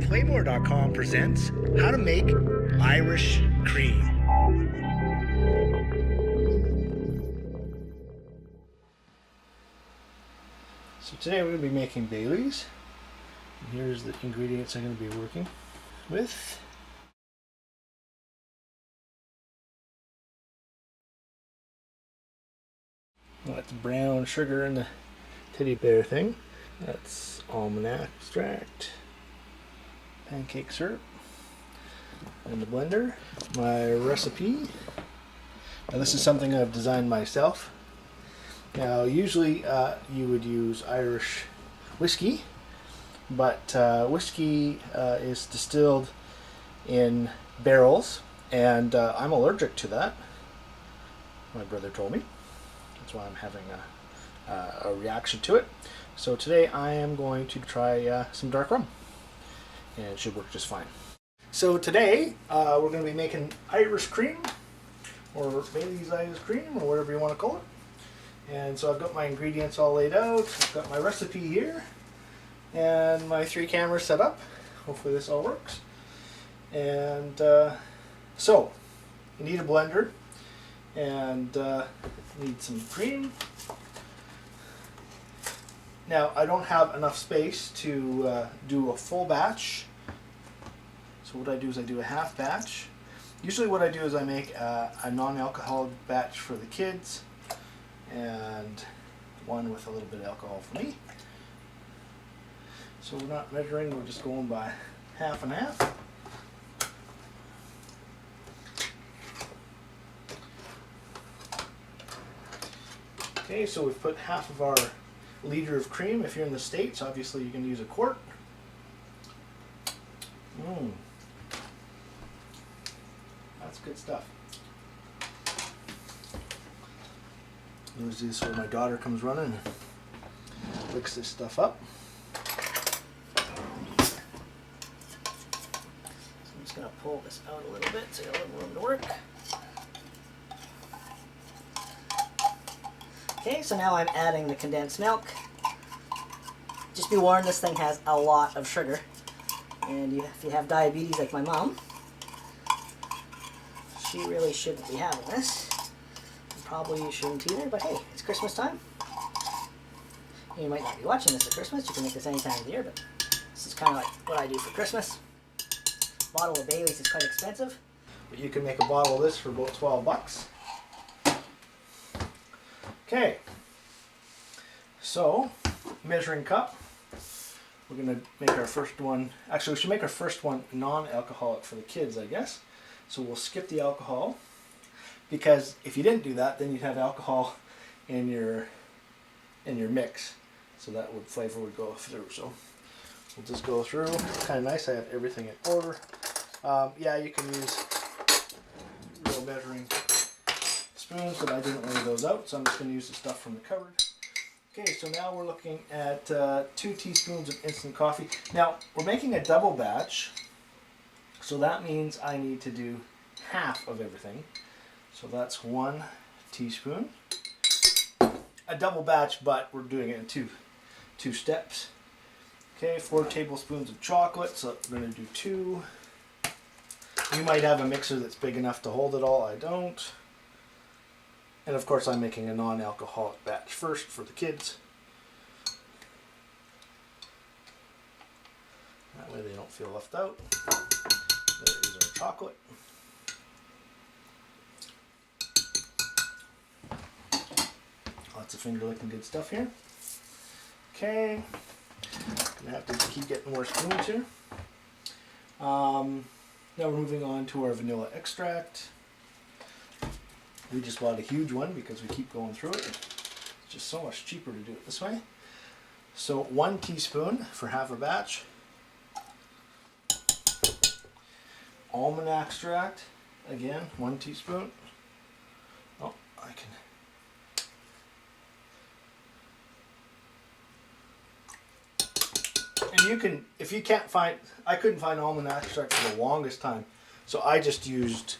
Playmore.com presents How to Make Irish Cream. So today we're going to be making Baileys. And here's the ingredients I'm going to be working with. That's brown sugar in the teddy bear thing. That's almond extract, pancake syrup, and the blender. My recipe. Now this is something I've designed myself. Now usually you would use Irish whiskey, but whiskey is distilled in barrels, and I'm allergic to that. My brother told me. That's why I'm having a reaction to it. So today I am going to try some dark rum, and it should work just fine. So today we're going to be making Irish cream, or Bailey's Irish cream, or whatever you want to call it. And so I've got my ingredients all laid out. I've got my recipe here, and my 3 cameras set up. Hopefully this all works. And so you need a blender, and need some cream. Now I don't have enough space to do a full batch, so what I do is I do a half batch. Usually what I do is I make a non-alcoholic batch for the kids and one with a little bit of alcohol for me. So we're not measuring, we're just going by half and half. Okay, so we've put half of our liter of cream. If you're in the States, obviously you can use a quart. That's good stuff. There's this where my daughter comes running and licks this stuff up. So I'm just going to pull this out a little bit so you have a little room to work. Okay, so now I'm adding the condensed milk. Just be warned, this thing has a lot of sugar. And if you have diabetes like my mom, she really shouldn't be having this. And probably you shouldn't either, but hey, it's Christmas time. You might not be watching this at Christmas, you can make this any time of the year, but this is kind of like what I do for Christmas. A bottle of Baileys is quite expensive. But you can make a bottle of this for about 12 bucks. Okay, so measuring cup, we're going to make our first one, actually we should make our first one non-alcoholic for the kids, I guess. So we'll skip the alcohol, because if you didn't do that, then you'd have alcohol in your mix, so that flavor would go through. So we'll just go through. It's kind of nice, I have everything in order. Yeah, you can use real measuring spoons, but I didn't lay those out, so I'm just going to use the stuff from the cupboard. Okay, so now we're looking at 2 teaspoons of instant coffee. Now, we're making a double batch, so that means I need to do half of everything. So that's 1 teaspoon. A double batch, but we're doing it in two steps. Okay, 4 tablespoons of chocolate, so we're going to do 2. You might have a mixer that's big enough to hold it all, I don't. And of course I'm making a non-alcoholic batch first for the kids. That way they don't feel left out. There is our chocolate. Lots of finger licking good stuff here. Okay. Gonna have to keep getting more spoons here. Now we're moving on to our vanilla extract. We just bought a huge one because we keep going through it. It's just so much cheaper to do it this way. So 1 teaspoon for half a batch. Almond extract, again, 1 teaspoon. Oh, I can. And you can, if you can't find, I couldn't find almond extract for the longest time, so I just used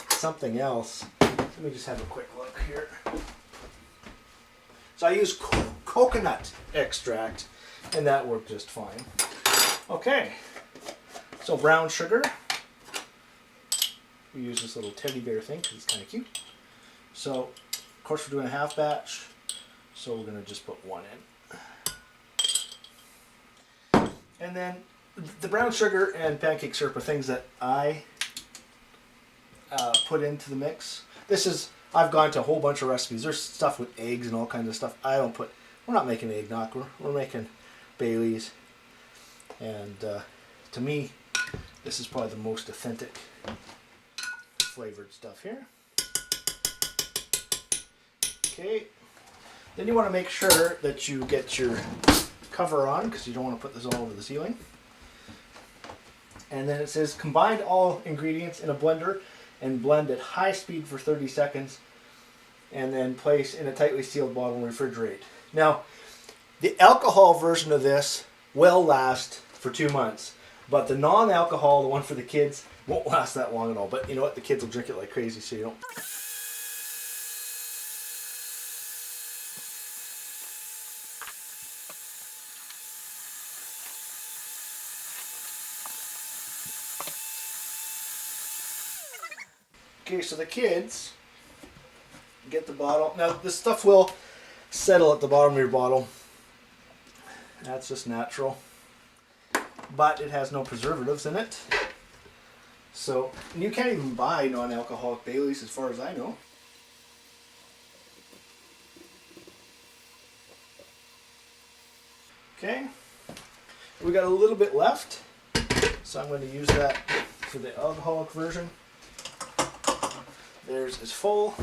something else. Let me just have a quick look here. So I use coconut extract, and that worked just fine. Okay, so brown sugar. We use this little teddy bear thing because it's kind of cute. So, of course, we're doing a half batch, so we're going to just put 1 in. And then the brown sugar and pancake syrup are things that I put into the mix. I've gone to a whole bunch of recipes. There's stuff with eggs and all kinds of stuff. We're not making eggnog, we're making Baileys. And to me, this is probably the most authentic flavored stuff here. Okay, then you want to make sure that you get your cover on because you don't want to put this all over the ceiling. And then it says combine all ingredients in a blender and blend at high speed for 30 seconds and then place in a tightly sealed bottle and refrigerate. Now, the alcohol version of this will last for 2 months, but the non-alcohol, the one for the kids, won't last that long at all. But you know what? The kids will drink it like crazy, so you don't. Okay, so the kids get the bottle. Now, this stuff will settle at the bottom of your bottle. That's just natural. But it has no preservatives in it. So, and you can't even buy non-alcoholic Baileys as far as I know. Okay, we got a little bit left, so I'm going to use that for the alcoholic version. Theirs is full.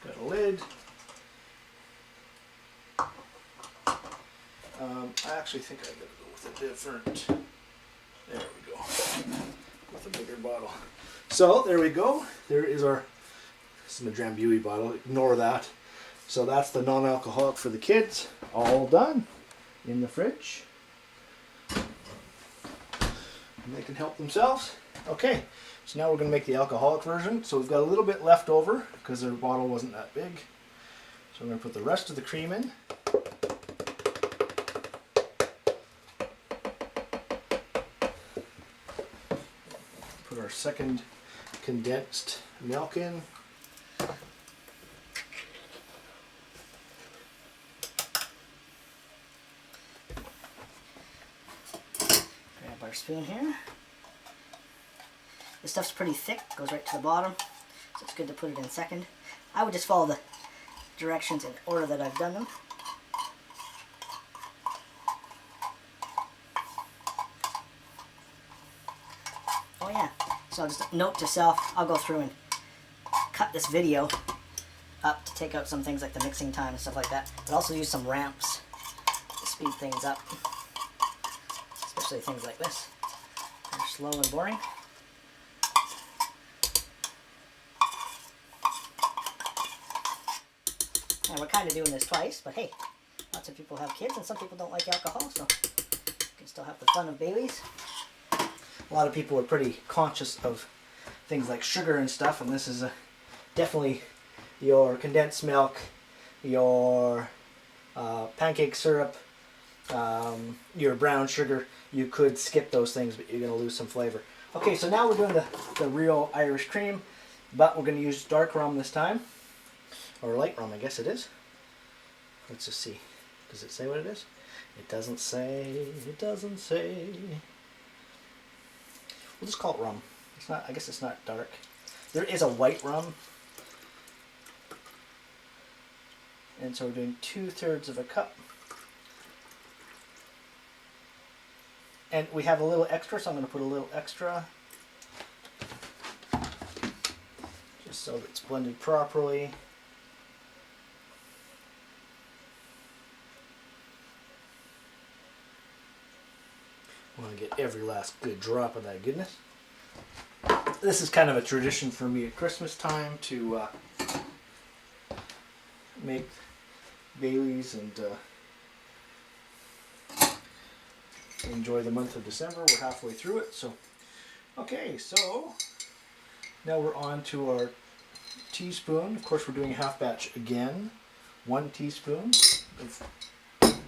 Got a lid. I actually think I gotta go with a different. There we go. With a bigger bottle. So there we go. There is our. This is a Drambuie bottle. Ignore that. So that's the non-alcoholic for the kids. All done in the fridge. And they can help themselves. Okay, so now we're going to make the alcoholic version. So we've got a little bit left over because their bottle wasn't that big. So we're going to put the rest of the cream in. Put our second condensed milk in. Grab our spoon here. This stuff's pretty thick, goes right to the bottom, so it's good to put it in second. I would just follow the directions in order that I've done them. Oh yeah, so just a note to self, I'll go through and cut this video up to take out some things like the mixing time and stuff like that, but also use some ramps to speed things up, especially things like this. They're slow and boring. And we're kind of doing this twice, but hey, lots of people have kids and some people don't like alcohol, so you can still have the fun of Baileys. A lot of people are pretty conscious of things like sugar and stuff, and this is definitely your condensed milk, your pancake syrup, your brown sugar. You could skip those things, but you're going to lose some flavor. Okay, so now we're doing the real Irish cream, but we're going to use dark rum this time. Or light rum, I guess it is. Let's just see. Does it say what it is? It doesn't say. It doesn't say. We'll just call it rum. It's not. I guess it's not dark. There is a white rum. And so we're doing 2/3 of a cup. And we have a little extra, so I'm going to put a little extra. Just so that it's blended properly. I want to get every last good drop of that goodness. This is kind of a tradition for me at Christmas time to make Baileys and enjoy the month of December. We're halfway through it, so okay. So now we're on to our teaspoon. Of course, we're doing a half batch again. 1 teaspoon of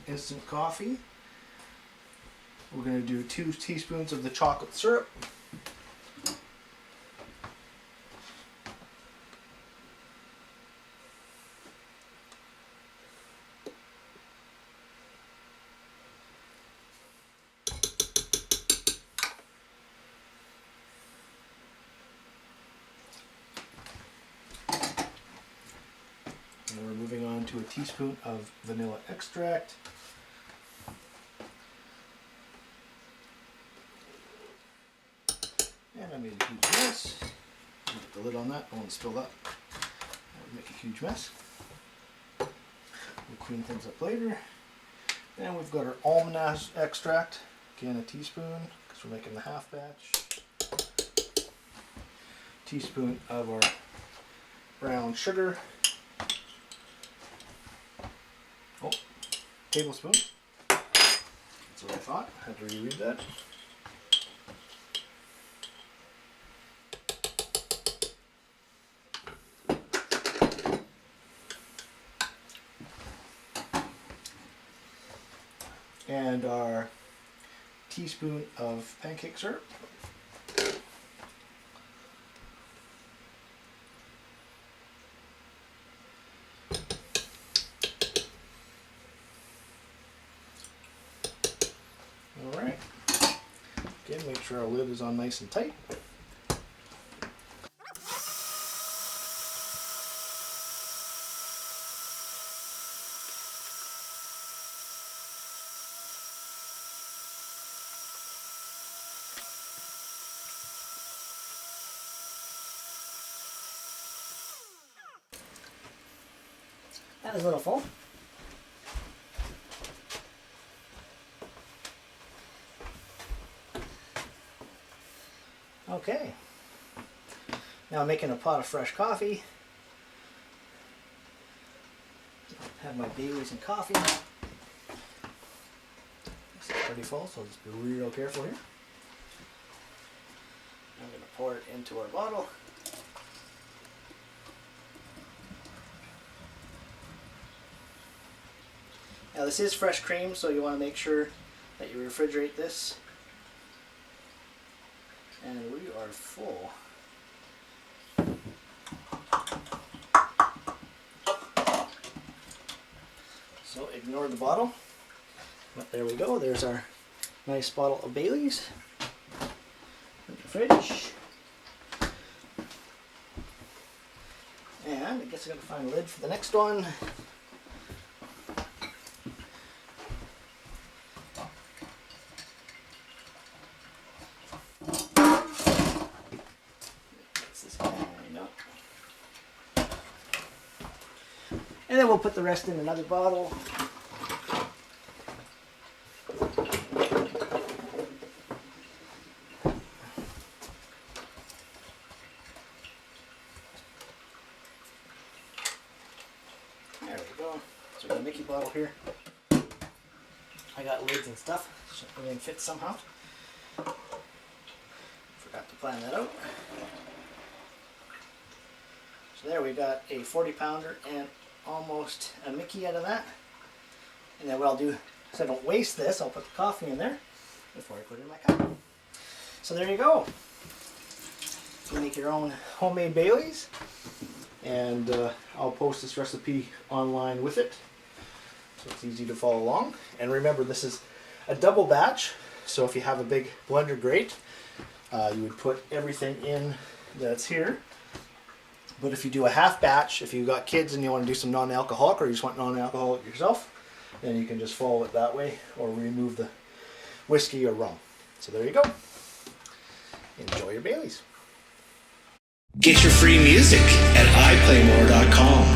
instant coffee. We're going to do 2 teaspoons of the chocolate syrup. And we're moving on to a teaspoon of vanilla extract. And I made a huge mess. Put the lid on that, I won't spill that. That would make a huge mess. We'll clean things up later. Then we've got our almond extract. Again, a teaspoon, because we're making the half batch. Teaspoon of our brown sugar. Oh, tablespoon. That's what I thought. I had to reread that. And our teaspoon of pancake syrup. All right. Again, make sure our lid is on nice and tight. That was a little full. Okay. Now I'm making a pot of fresh coffee. Have my Baileys and coffee. This is pretty full, so just be real careful here. I'm going to pour it into our bottle. Now this is fresh cream, so you want to make sure that you refrigerate this. And we are full. So ignore the bottle. But there we go. There's our nice bottle of Baileys. In the fridge. And I guess I gotta find a lid for the next one. And then we'll put the rest in another bottle. There we go. So we got a Mickey bottle here. I got lids and stuff, so everything fits somehow. Forgot to plan that out. So there we got a 40 pounder and almost a Mickey out of that. And then what I'll do, so I don't waste this, I'll put the coffee in there before I put it in my cup. So there you go. You make your own homemade Baileys. And I'll post this recipe online with it, so it's easy to follow along. And remember, this is a double batch, so if you have a big blender grate, you would put everything in that's here. But if you do a half batch, if you've got kids and you want to do some non-alcoholic, or you just want non-alcoholic yourself, then you can just follow it that way, or remove the whiskey or rum. So there you go. Enjoy your Baileys. Get your free music at iplaymore.com.